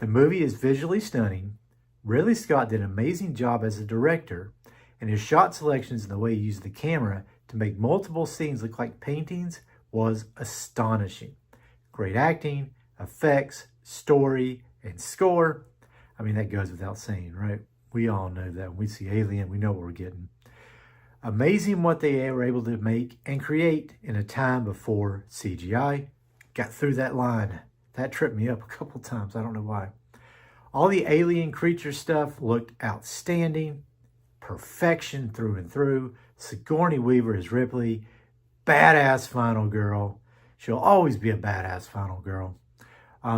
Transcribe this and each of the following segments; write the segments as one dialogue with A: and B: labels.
A: The movie is visually stunning. Ridley Scott did an amazing job as a director, and his shot selections and the way he used the camera to make multiple scenes look like paintings was astonishing. Great acting, effects, story, and score. I mean, that goes without saying, right? We all know that when we see Alien, we know what we're getting. Amazing what they were able to make and create in a time before CGI. Got through that line. That tripped me up a couple times. I don't know why. All the alien creature stuff looked outstanding. Perfection through and through. Sigourney Weaver as Ripley. Badass final girl. She'll always be a badass final girl.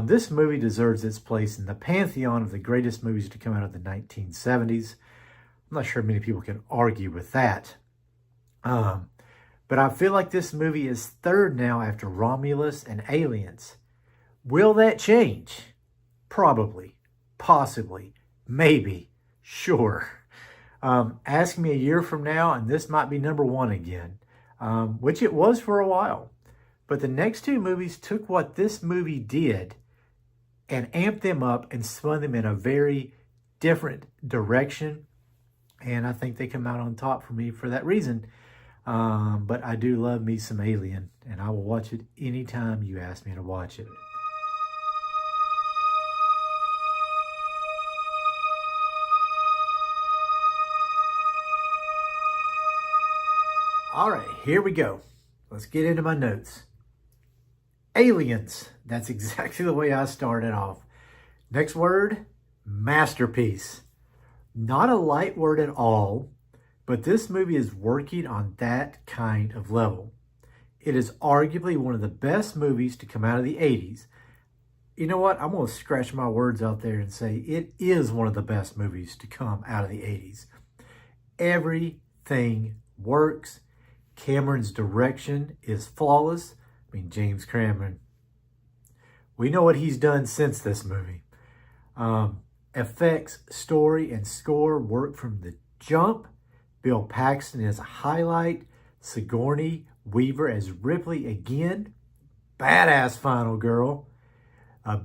A: This movie deserves its place in the pantheon of the greatest movies to come out of the 1970s. I'm not sure many people can argue with that. But I feel like this movie is third now after Romulus and Aliens. Will that change? Probably. Possibly. Maybe. Sure. Ask me a year from now and this might be number one again. Which it was for a while. But the next two movies took what this movie did and amped them up and spun them in a very different direction. And I think they come out on top for me for that reason. But I do love me some Alien, and I will watch it anytime you ask me to watch it. All right, here we go. Let's get into my notes. Aliens. That's exactly the way I started off. Next word, masterpiece. Not a light word at all, but this movie is working on that kind of level. It is arguably one of the best movies to come out of the 80s. You know what? I'm going to scratch my words out there and say it is one of the best movies to come out of the 80s. Everything works. Cameron's direction is flawless. I mean, James Cameron. We know what he's done since this movie. Effects, story, and score work from the jump. Bill Paxton as a highlight. Sigourney Weaver as Ripley again. Badass final girl.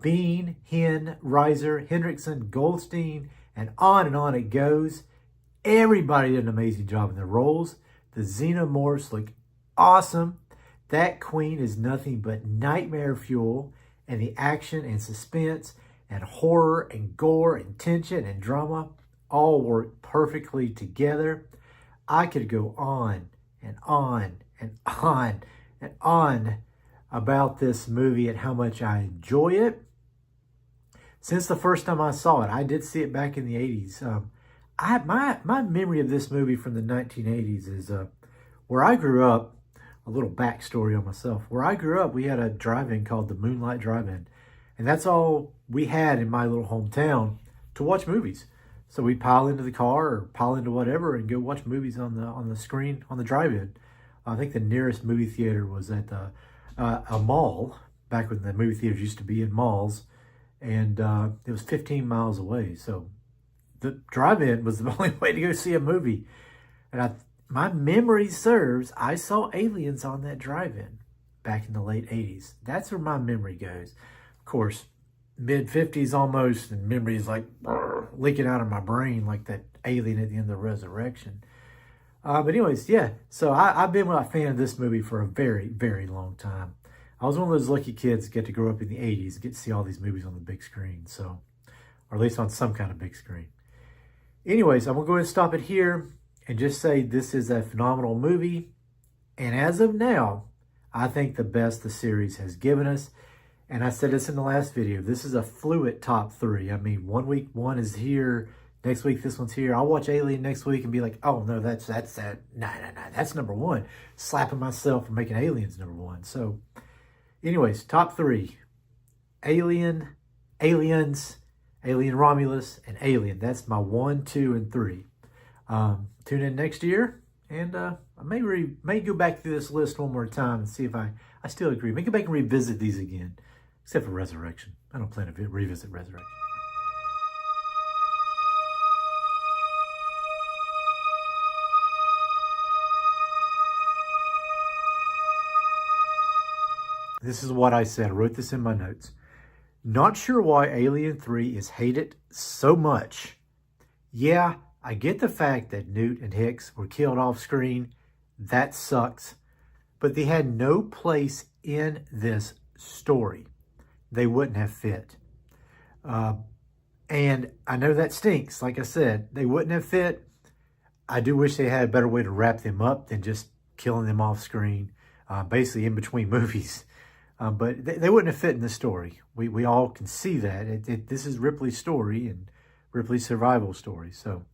A: Bean, Hen, Reiser, Hendrickson, Goldstein, and on it goes. Everybody did an amazing job in their roles. The xenomorphs look awesome. That queen is nothing but nightmare fuel, and the action and suspense and horror and gore and tension and drama all work perfectly together. I could go on and on and on and on about this movie and how much I enjoy it. Since the first time I saw it, I did see it back in the 80s. My memory of this movie from the 1980s is where I grew up. A little backstory on myself. Where I grew up, we had a drive-in called the Moonlight Drive-In. And that's all we had in my little hometown to watch movies. So we'd pile into the car or pile into whatever and go watch movies on the screen on the drive-in. I think the nearest movie theater was at a mall, back when the movie theaters used to be in malls. And it was 15 miles away. So the drive-in was the only way to go see a movie. And my memory serves, I saw Aliens on that drive-in back in the late 80s. That's where my memory goes. Of course, mid-50s almost, and memory is like leaking out of my brain like that alien at the end of Resurrection. But anyways, yeah. So I've been a fan of this movie for a very, very long time. I was one of those lucky kids that get to grow up in the 80s and get to see all these movies on the big screen. So, or at least on some kind of big screen. Anyways, I'm going to go ahead and stop it here and just say this is a phenomenal movie. And as of now, I think the best the series has given us. And I said this in the last video, this is a fluid top 3. I mean, one week one is here, next week this one's here. I'll watch Alien next week and be like, oh no, that's that. Nah, that's number 1. Slapping myself for making Aliens number 1. So anyways, top 3. Aliens, Alien Romulus, and Alien. That's my 1, 2, and 3. Tune in next year, and I may go back through this list one more time and see if I still agree. May go back and revisit these again, except for Resurrection. I don't plan to revisit Resurrection. This is what I said. I wrote this in my notes. Not sure why Alien 3 is hated so much. Yeah, I get the fact that Newt and Hicks were killed off screen. That sucks. But they had no place in this story. They wouldn't have fit. And I know that stinks. Like I said, they wouldn't have fit. I do wish they had a better way to wrap them up than just killing them off screen, basically in between movies. But they wouldn't have fit in the story. We all can see that. This is Ripley's story and Ripley's survival story. So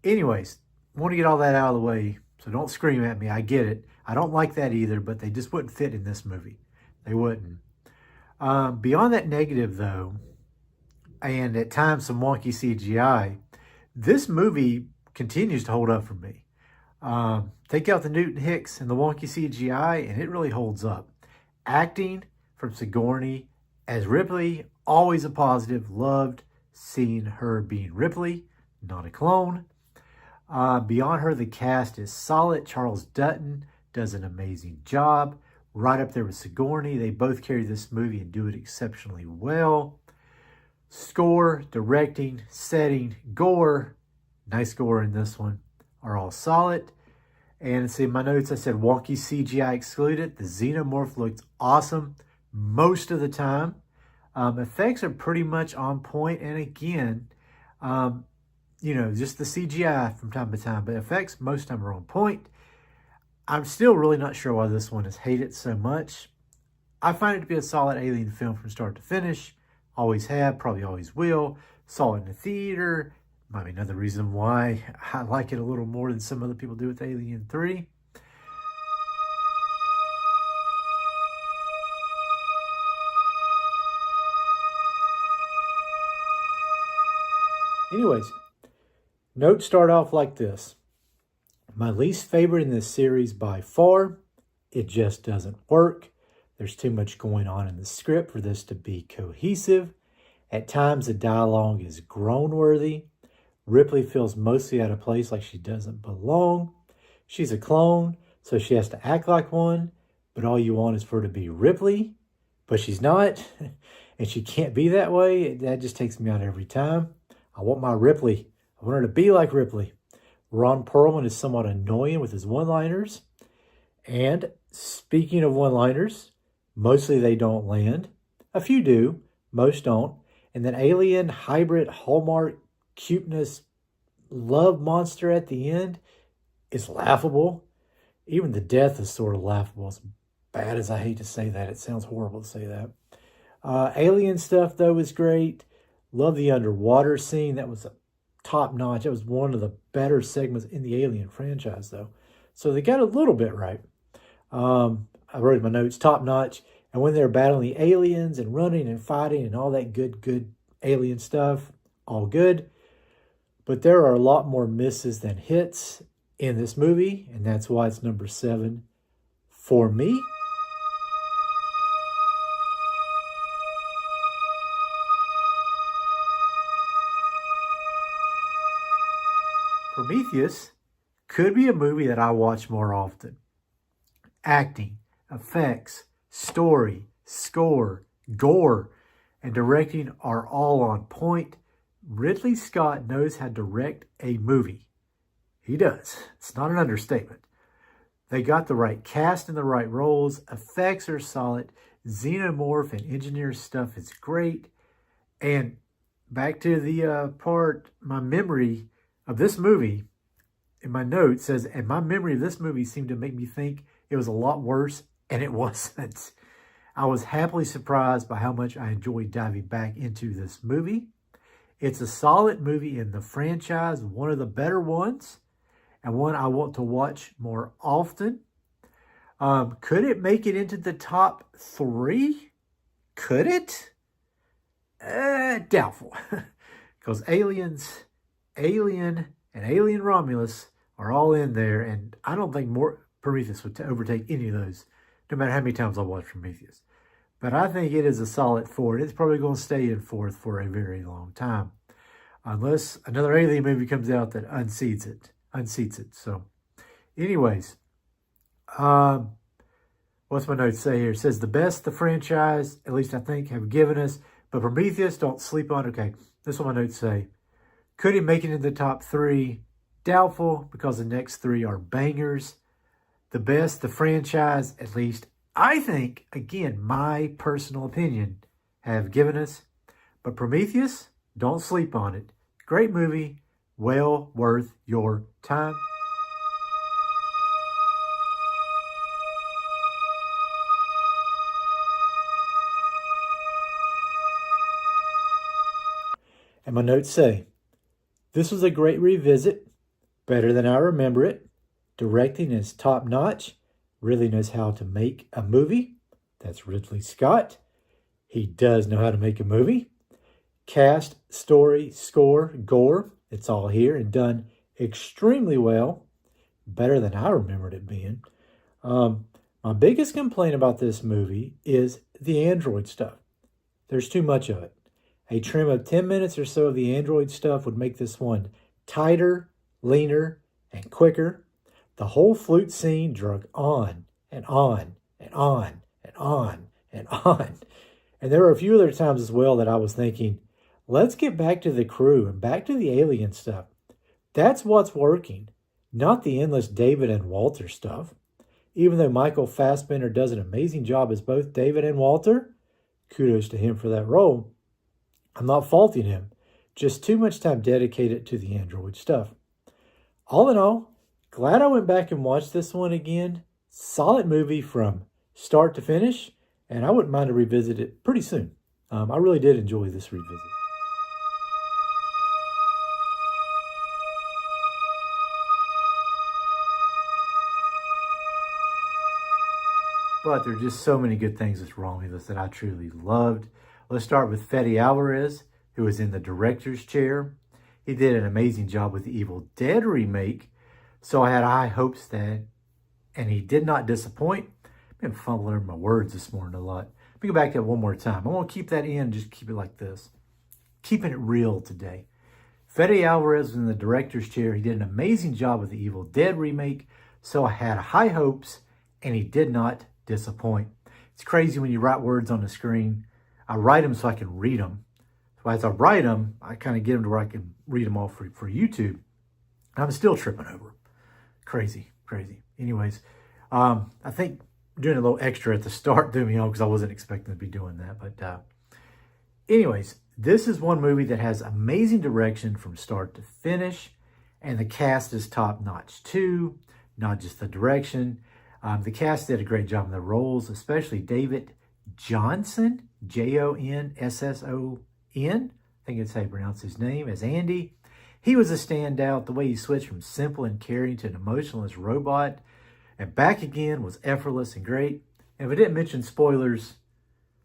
A: anyways, I want to get all that out of the way. So don't scream at me. I get it. I don't like that either, but they just wouldn't fit in this movie. They wouldn't. Beyond that negative, though, and at times some wonky CGI, this movie continues to hold up for me. Take out the Newton Hicks and the wonky CGI, and it really holds up. Acting from Sigourney as Ripley, always a positive. Loved seeing her being Ripley, not a clone. Beyond her, the cast is solid. Charles Dutton does an amazing job. Right up there with Sigourney. They both carry this movie and do it exceptionally well. Score, directing, setting, gore, nice gore in this one, are all solid. And see, in my notes, I said wonky CGI excluded. The xenomorph looked awesome most of the time. Effects are pretty much on point. And again, just the CGI from time to time. But effects most of the time are on point. I'm still really not sure why this one is hated so much. I find it to be a solid Alien film from start to finish. Always have, probably always will. Saw it in the theater. Might be another reason why I like it a little more than some other people do with Alien 3. Anyways, notes start off like this. My least favorite in this series by far, it just doesn't work. There's too much going on in the script for this to be cohesive. At times, the dialogue is groan-worthy. Ripley feels mostly out of place, like she doesn't belong. She's a clone, so she has to act like one, but all you want is for her to be Ripley, but she's not, and she can't be that way. That just takes me out every time. I want my Ripley. I want her to be like Ripley. Ron Perlman is somewhat annoying with his one-liners. And speaking of one-liners, mostly they don't land. A few do, most don't. And that alien hybrid hallmark cuteness love monster at the end is laughable. Even the death is sort of laughable. As bad as I hate to say that. It sounds horrible to say that. Alien stuff, though, is great. Love the underwater scene. That was a top notch. It was one of the better segments in the Alien franchise, though. So they got a little bit right. I wrote in my notes, top notch. And when they're battling the aliens and running and fighting and all that good alien stuff, all good. But there are a lot more misses than hits in this movie, and that's why it's number 7 for me. Prometheus could be a movie that I watch more often. Acting, effects, story, score, gore, and directing are all on point. Ridley Scott knows how to direct a movie. He does. It's not an understatement. They got the right cast and the right roles. Effects are solid. Xenomorph and engineer stuff is great. And back to the part, my memory of this movie, in my notes says, and my memory of this movie seemed to make me think it was a lot worse, and it wasn't. I was happily surprised by how much I enjoyed diving back into this movie. It's a solid movie in the franchise, one of the better ones, and one I want to watch more often. Could it make it into the top 3? Could it? Doubtful. Because Alien, and Alien Romulus are all in there, and I don't think Prometheus would overtake any of those, no matter how many times I watch Prometheus. But I think it is a solid 4. It's probably going to stay in 4th for a very long time, unless another Alien movie comes out that unseats it. So, anyways, what's my notes say here? It says the best the franchise, at least I think, have given us, But Prometheus, don't sleep on. Okay, this is what my notes say. Could he make it in the top 3? Doubtful, because the next 3 are bangers. The best, the franchise, at least, I think, again, my personal opinion, have given us. But Prometheus, don't sleep on it. Great movie, well worth your time. And my notes say, this was a great revisit, better than I remember it. Directing is top notch, really knows how to make a movie. That's Ridley Scott. He does know how to make a movie. Cast, story, score, gore, it's all here and done extremely well. Better than I remembered it being. My biggest complaint about this movie is the android stuff. There's too much of it. A trim of 10 minutes or so of the android stuff would make this one tighter, leaner, and quicker. The whole flute scene drug on and on and on and on and on. And there were a few other times as well that I was thinking, let's get back to the crew and back to the alien stuff. That's what's working, not the endless David and Walter stuff. Even though Michael Fassbender does an amazing job as both David and Walter, kudos to him for that role, I'm not faulting him. Just too much time dedicated to the android stuff. All in all, glad I went back and watched this one again. Solid movie from start to finish, and I wouldn't mind to revisit it pretty soon. I really did enjoy this revisit. But there are just so many good things that's wrong with this that I truly loved. Let's start with Fede Alvarez, who was in the director's chair. He did an amazing job with the Evil Dead remake, so I had high hopes that, and he did not disappoint. I've been fumbling my words this morning a lot. Let me go back to that one more time. I want to keep that in, just keep it like this. Keeping it real today. Fede Alvarez was in the director's chair. He did an amazing job with the Evil Dead remake, so I had high hopes, and he did not disappoint. It's crazy when you write words on the screen. I write them so I can read them. So as I write them, I kind of get them to where I can read them all for YouTube. I'm still tripping over them. Crazy. Anyways, I think doing a little extra at the start threw me on because I wasn't expecting to be doing that. But anyways, this is one movie that has amazing direction from start to finish. And the cast is top notch too. Not just the direction. The cast did a great job in the roles, especially David Johnson, Jonsson. I think it's how you pronounce his name, as Andy. He was a standout. The way he switched from simple and caring to an emotionless robot and back again was effortless and great. And if I didn't mention spoilers,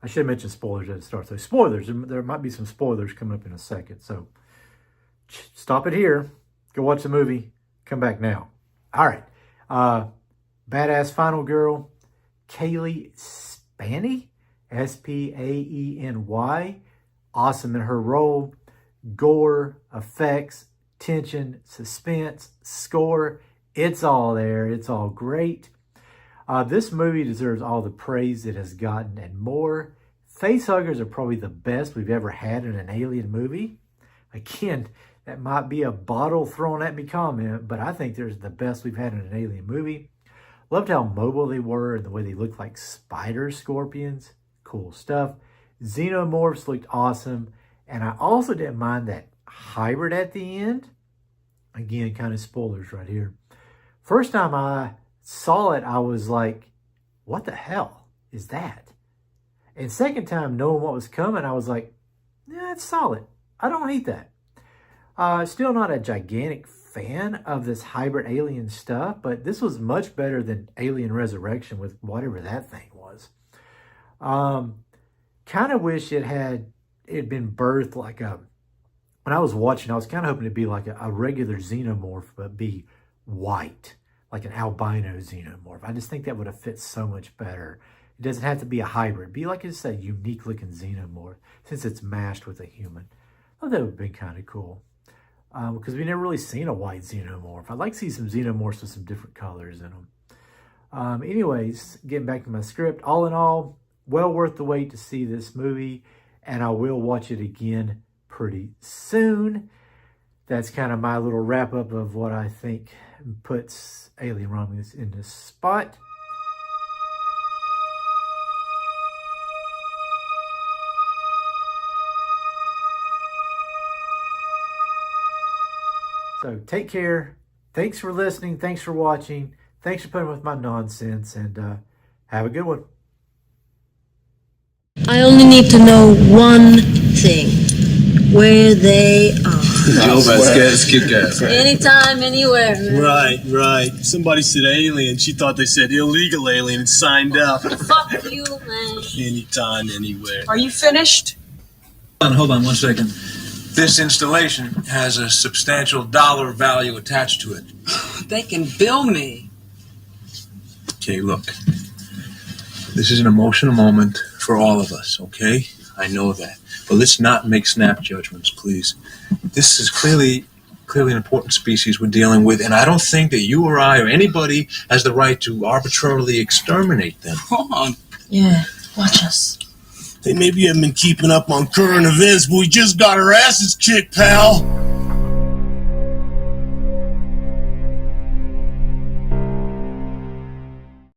A: I should mention spoilers at the start. So spoilers, there might be some spoilers coming up in a second. So stop it here. Go watch the movie. Come back now. All right. Badass final girl, Kaylee Spaney, Spaeny. Awesome in her role. Gore, effects, tension, suspense, score. It's all there. It's all great. This movie deserves all the praise it has gotten and more. Facehuggers are probably the best we've ever had in an alien movie. Again, that might be a bottle thrown at me comment, but I think they're the best we've had in an alien movie. Loved how mobile they were and the way they looked like spider scorpions. Cool stuff. Xenomorphs looked awesome. And I also didn't mind that hybrid at the end. Again, kind of spoilers right here. First time I saw it, I was like, what the hell is that? And second time, knowing what was coming, I was like, yeah, it's solid. I don't hate that. Still not a gigantic fan of this hybrid alien stuff, but this was much better than Alien Resurrection with whatever that thing was. Kind of wish it had been birthed like a, when I was watching, I was kind of hoping it'd be like a regular xenomorph, but be white, like an albino xenomorph. I just think that would have fit so much better. It doesn't have to be a hybrid. Be like it's a unique looking xenomorph since it's mashed with a human. I thought that would have been kind of cool. Because we've never really seen a white xenomorph. I'd like to see some xenomorphs with some different colors in them. Anyways, getting back to my script. All in all, well worth the wait to see this movie. and I will watch it again pretty soon. That's kind of my little wrap up of what I think puts Alien Romulus in this spot. So take care. Thanks for listening. Thanks for watching. Thanks for putting up with my nonsense, and have a good one.
B: I only need to know one thing. Where they are.
C: Joe Vasquez, kick ass.
B: Anytime, anywhere.
D: Right. Somebody said alien. She thought they said illegal alien and signed up.
B: Fuck you, man.
D: Anytime, anywhere.
E: Are you finished?
C: Hold on 1 second. This installation has a substantial dollar value attached to it.
E: They can bill me.
C: Okay, look. This is an emotional moment for all of us, okay? I know that. But let's not make snap judgments, please. This is clearly an important species we're dealing with, and I don't think that you or I or anybody has the right to arbitrarily exterminate them.
D: Hold on.
B: Yeah, watch us.
D: Hey, maybe you haven't been keeping up on current events, but we just got our asses kicked, pal.